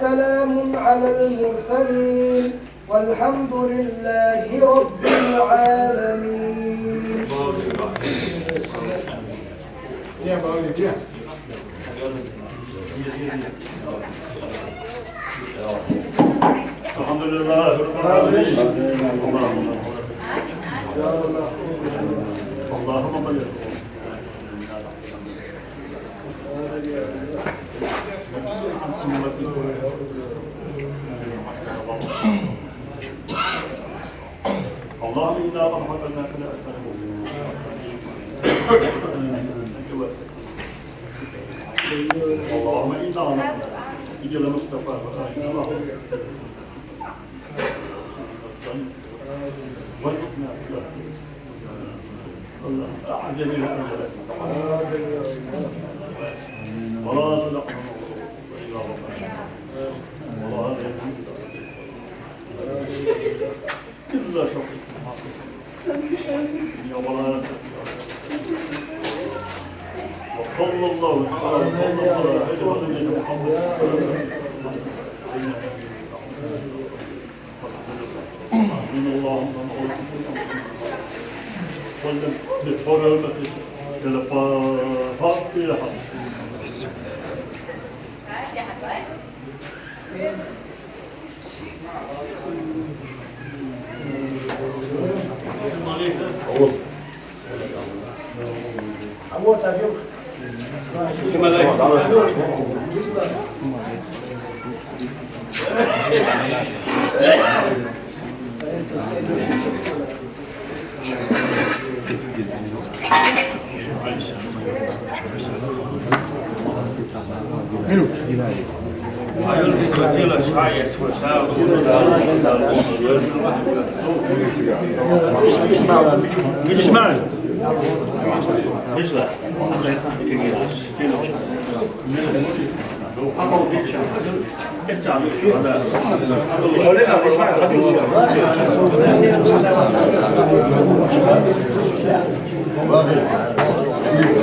وسلام على المرسلين والحمد لله رب العالمين. الحمد لله رب العالمين. اللهم بارك. اللهم إنا رحمتنا كلا اللهم إنا إلى المصطفى وارزقنا الله أعجل إلى أجلك ولا تدعنا إلا ربنا ولا إلا شوق يا ولا وصلى الله على سيدنا محمد من اللهم وسلم بحرمة الفاتحة.